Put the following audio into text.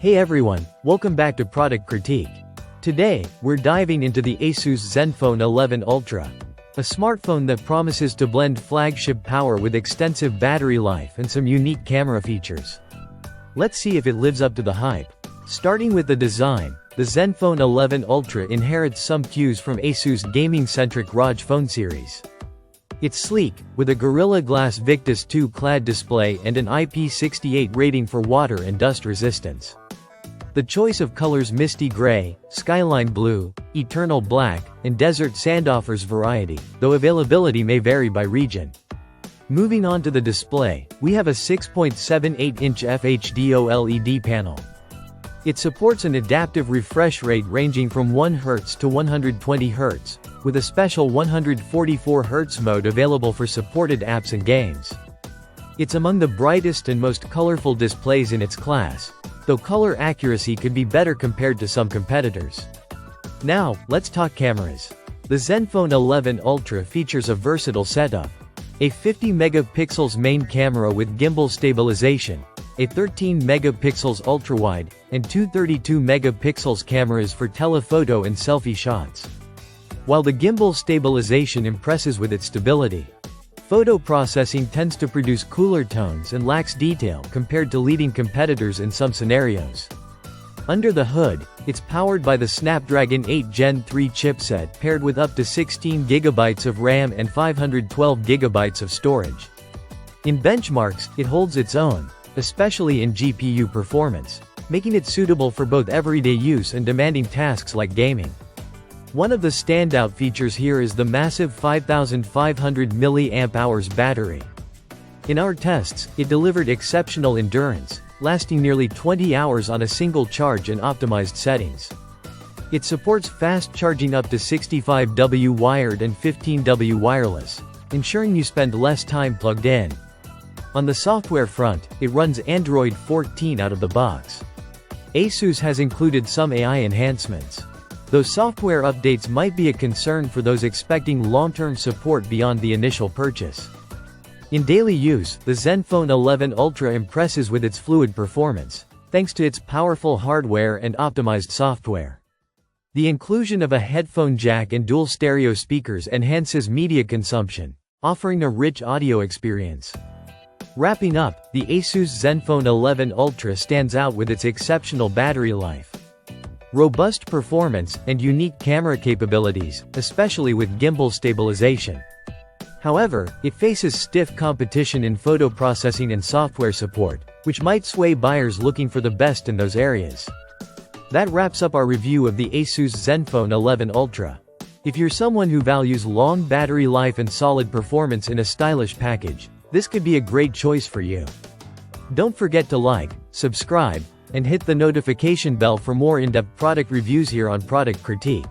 Hey everyone, welcome back to Product Critique. Today, we're diving into the Asus Zenfone 11 Ultra. A smartphone that promises to blend flagship power with extensive battery life and some unique camera features. Let's see if it lives up to the hype. Starting with the design, the Zenfone 11 Ultra inherits some cues from Asus' gaming-centric ROG phone series. It's sleek, with a Gorilla Glass Victus 2 clad display and an IP68 rating for water and dust resistance. The choice of colors Misty Gray, Skyline Blue, Eternal Black, and Desert Sand offers variety, though availability may vary by region. Moving on to the display, we have a 6.78-inch FHD OLED panel. It supports an adaptive refresh rate ranging from 1 Hz to 120 Hz, with a special 144 Hz mode available for supported apps and games. It's among the brightest and most colorful displays in its class, though color accuracy could be better compared to some competitors. Now, let's talk cameras. The Zenfone 11 Ultra features a versatile setup. A 50 megapixels main camera with gimbal stabilization, a 13 megapixels ultrawide, and two 32 megapixels cameras for telephoto and selfie shots. While the gimbal stabilization impresses with its stability, photo processing tends to produce cooler tones and lacks detail compared to leading competitors in some scenarios. Under the hood, it's powered by the Snapdragon 8 Gen 3 chipset paired with up to 16 GB of RAM and 512 GB of storage. In benchmarks, it holds its own, especially in GPU performance, making it suitable for both everyday use and demanding tasks like gaming. One of the standout features here is the massive 5500 mAh battery. In our tests, it delivered exceptional endurance, lasting nearly 20 hours on a single charge in optimized settings. It supports fast charging up to 65W wired and 15W wireless, ensuring you spend less time plugged in. On the software front, it runs Android 14 out of the box. Asus has included some AI enhancements, though software updates might be a concern for those expecting long-term support beyond the initial purchase. In daily use, the Zenfone 11 Ultra impresses with its fluid performance, thanks to its powerful hardware and optimized software. The inclusion of a headphone jack and dual stereo speakers enhances media consumption, offering a rich audio experience. Wrapping up, the Asus Zenfone 11 Ultra stands out with its exceptional battery life, robust performance, and unique camera capabilities, especially with gimbal stabilization. However, it faces stiff competition in photo processing and software support, which might sway buyers looking for the best in those areas. That wraps up our review of the Asus Zenfone 11 Ultra. If you're someone who values long battery life and solid performance in a stylish package, this could be a great choice for you. Don't forget to like, subscribe, and hit the notification bell for more in-depth product reviews here on Product Critique.